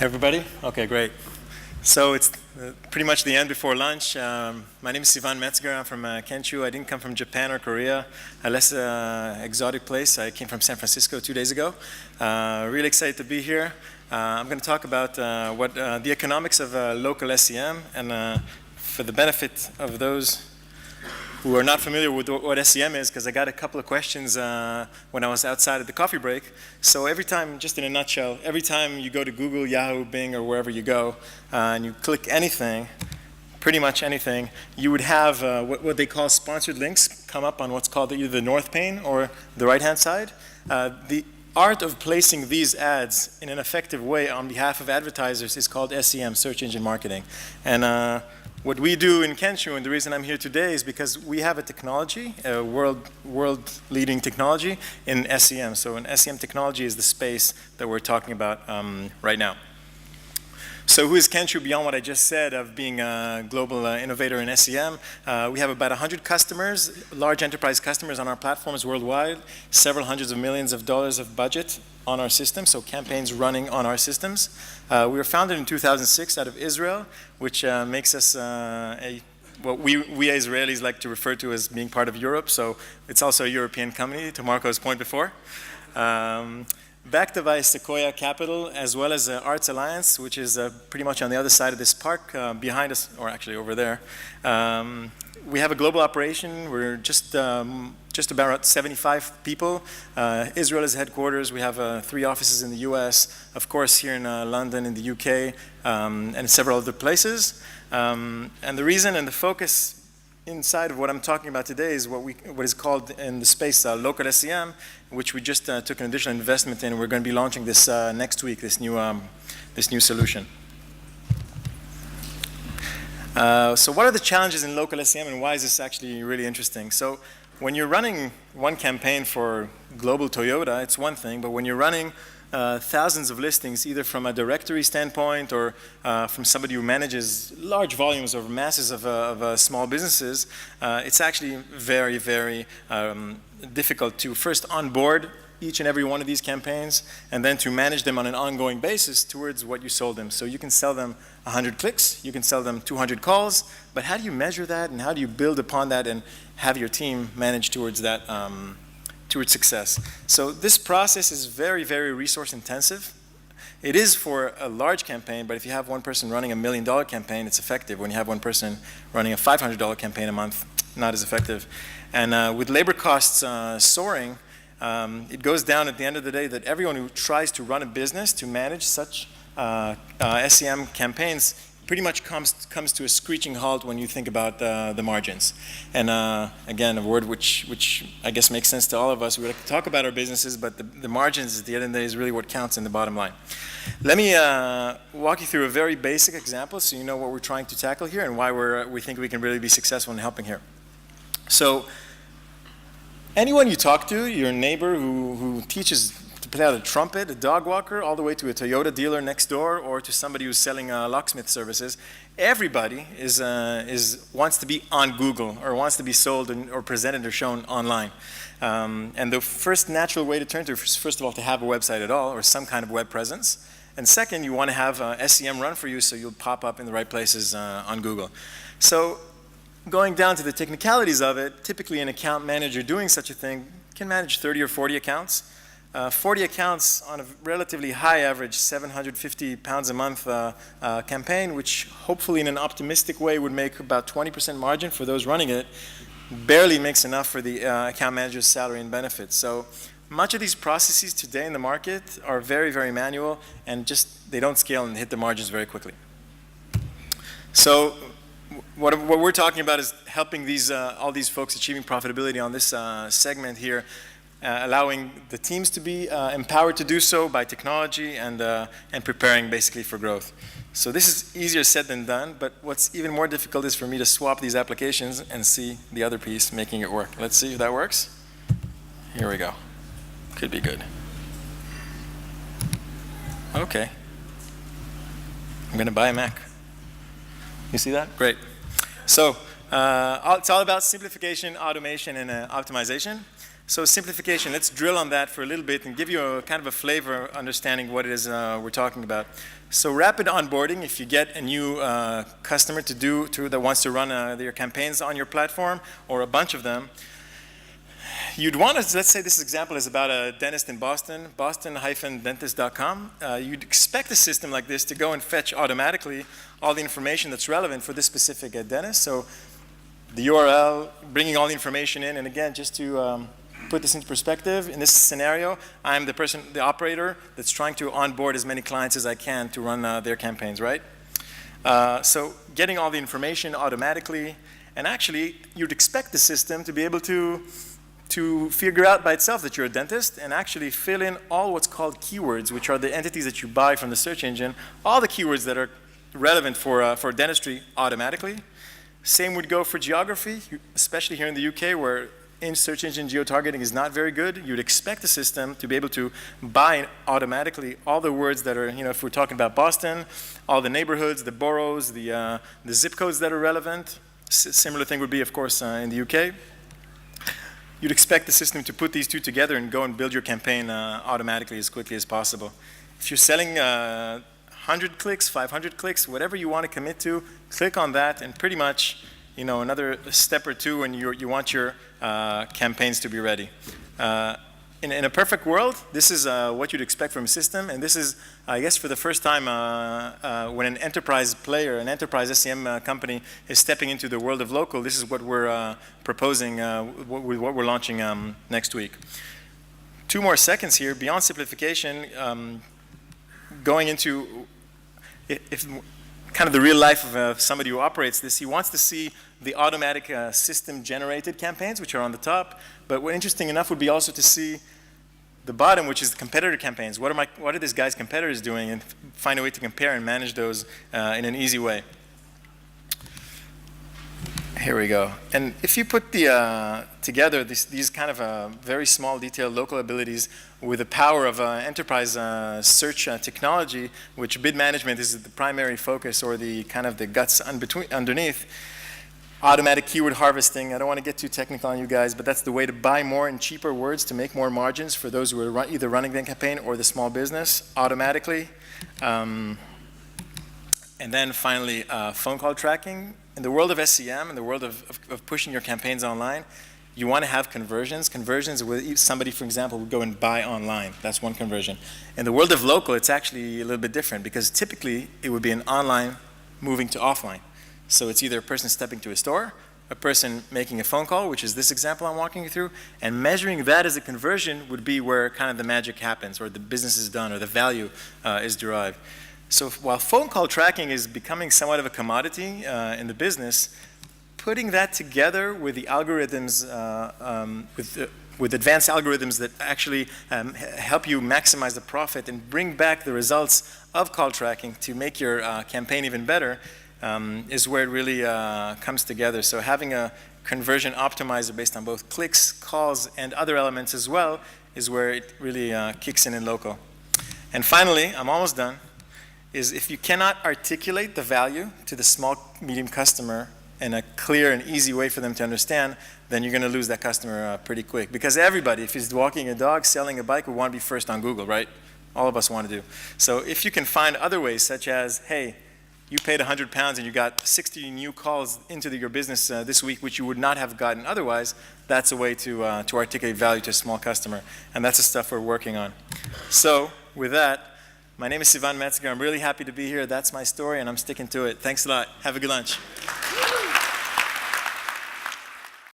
Everybody? Okay, great. So it's pretty much the end before lunch. My name is Sivan Metzger. I'm from Kenshoo. I didn't come from Japan or Korea, a less exotic place. I came from San Francisco 2 days ago. Really excited to be here. I'm going to talk about what the economics of local SEM, and for the benefit of those who are not familiar with what SEM is, because I got a couple of questions when I was outside at the coffee break. So every time, just in a nutshell, every time you go to Google, Yahoo, Bing, or wherever you go, and you click anything, pretty much anything, you would have what they call sponsored links come up on what's called either the north pane or the right-hand side. The art of placing these ads in an effective way on behalf of advertisers is called SEM, search engine marketing. And what we do in Kenshoo, and the reason I'm here today, is because we have a technology, a world-leading technology in SEM. So an SEM technology is the space that we're talking about right now. So who is Kenshoo beyond what I just said of being a global innovator in SEM? We have about 100 customers, large enterprise customers on our platforms worldwide, several hundreds of millions of dollars of budget on our system, so campaigns running on our systems. We were founded in 2006 out of Israel, which makes us what we Israelis like to refer to as being part of Europe, so it's also a European company, to Marco's point before. Backed by Sequoia Capital, as well as Arts Alliance, which is pretty much on the other side of this park, behind us, or actually over there. We have a global operation. We're just about 75 people. Israel is headquarters. We have 3 offices in the US, of course here in London, in the UK, and several other places. And the reason and the focus inside of what I'm talking about today is what is called in the space local SEM, which we just took an additional investment in. We're going to be launching this next week, this new solution. So what are the challenges in local SEM, and why is this actually really interesting? So when you're running one campaign for global Toyota, it's one thing, but when you're running thousands of listings, either from a directory standpoint or from somebody who manages large volumes or masses of small businesses, it's actually very, very difficult to first onboard each and every one of these campaigns, and then to manage them on an ongoing basis towards what you sold them. So you can sell them 100 clicks, you can sell them 200 calls, but how do you measure that, and how do you build upon that and have your team manage towards that, towards success? So this process is very, very resource intensive. It is for a large campaign, but if you have one person running $1 million campaign, it's effective. When you have one person running a $500 campaign a month, not as effective. And with labor costs soaring, it goes down at the end of the day that everyone who tries to run a business to manage such SEM campaigns pretty much comes to a screeching halt when you think about the margins. And again, a word which I guess makes sense to all of us. We like to talk about our businesses, but the margins at the end of the day is really what counts in the bottom line. Let me walk you through a very basic example so you know what we're trying to tackle here and why we think we can really be successful in helping here. So anyone you talk to, your neighbor who teaches to play out a trumpet, a dog walker, all the way to a Toyota dealer next door, or to somebody who's selling locksmith services, everybody wants to be on Google or wants to be sold or presented or shown online. And the first natural way to turn to is, first of all, to have a website at all or some kind of web presence. And second, you want to have SEM run for you so you'll pop up in the right places on Google. So going down to the technicalities of it, typically an account manager doing such a thing can manage 30 or 40 accounts. 40 accounts on a relatively high average, 750 pounds a month campaign, which hopefully in an optimistic way would make about 20% margin for those running it, barely makes enough for the account manager's salary and benefits. So much of these processes today in the market are very, very manual, and just they don't scale and hit the margins very quickly. So what we're talking about is helping all these folks achieving profitability on this segment here, allowing the teams to be empowered to do so by technology and preparing basically for growth. So this is easier said than done, but what's even more difficult is for me to swap these applications and see the other piece making it work. Let's see if that works. Here we go. Could be good. Okay. I'm going to buy a Mac. You see that? Great. So it's all about simplification, automation, and optimization. So simplification, let's drill on that for a little bit and give you a kind of a flavor understanding what it is we're talking about. So rapid onboarding, if you get a new customer that wants to run their campaigns on your platform, or a bunch of them, you'd want to, let's say this example is about a dentist in Boston, boston-dentist.com. You'd expect a system like this to go and fetch automatically all the information that's relevant for this specific dentist. So the URL, bringing all the information in, and again, just to put this into perspective, in this scenario, I'm the operator that's trying to onboard as many clients as I can to run their campaigns, right? So getting all the information automatically, and actually, you'd expect the system to be able to figure out by itself that you're a dentist and actually fill in all what's called keywords, which are the entities that you buy from the search engine, all the keywords that are relevant for dentistry automatically. Same would go for geography, especially here in the UK where in search engine geo-targeting is not very good. You'd expect the system to be able to buy automatically all the words that are, if we're talking about Boston, all the neighborhoods, the boroughs, the zip codes that are relevant. Similar thing would be, of course, in the UK. You'd expect the system to put these two together and go and build your campaign automatically as quickly as possible. If you're selling 100 clicks, 500 clicks, whatever you want to commit to, click on that, and pretty much, another step or two and you want your campaigns to be ready. In a perfect world, this is what you'd expect from a system, and this is, I guess, for the first time when an enterprise player, an enterprise SEM company is stepping into the world of local, this is what we're proposing, what we're launching next week. 2 more seconds here, beyond simplification, going into kind of the real life of somebody who operates this. He wants to see the automatic system-generated campaigns, which are on the top, but what interesting enough would be also to see the bottom, which is the competitor campaigns. What are these guys' competitors doing, and find a way to compare and manage those in an easy way. Here we go. And if you put together these kind of very small, detailed local abilities with the power of enterprise search technology, which bid management is the primary focus or the kind of the guts underneath, automatic keyword harvesting. I don't want to get too technical on you guys, but that's the way to buy more and cheaper words to make more margins for those who are either running the campaign or the small business automatically. And then finally, phone call tracking. In the world of SEM, in the world of pushing your campaigns online, you want to have conversions. Conversions where somebody, for example, would go and buy online. That's one conversion. In the world of local, it's actually a little bit different because typically it would be an online moving to offline. So it's either a person stepping to a store, a person making a phone call, which is this example I'm walking you through, and measuring that as a conversion would be where kind of the magic happens, or the business is done, or the value is derived. So while phone call tracking is becoming somewhat of a commodity in the business, putting that together with the algorithms, with advanced algorithms that actually help you maximize the profit and bring back the results of call tracking to make your campaign even better, is where it really comes together. So having a conversion optimizer based on both clicks, calls, and other elements as well is where it really kicks in local. And finally, I'm almost done, is if you cannot articulate the value to the small, medium customer in a clear and easy way for them to understand, then you're going to lose that customer pretty quick. Because everybody, if he's walking a dog, selling a bike, would want to be first on Google, right? All of us want to do. So if you can find other ways, such as, hey, you paid £100 and you got 60 new calls into your business this week, which you would not have gotten otherwise, that's a way to articulate value to a small customer. And that's the stuff we're working on. So with that, my name is Sivan Metzger. I'm really happy to be here. That's my story, and I'm sticking to it. Thanks a lot. Have a good lunch.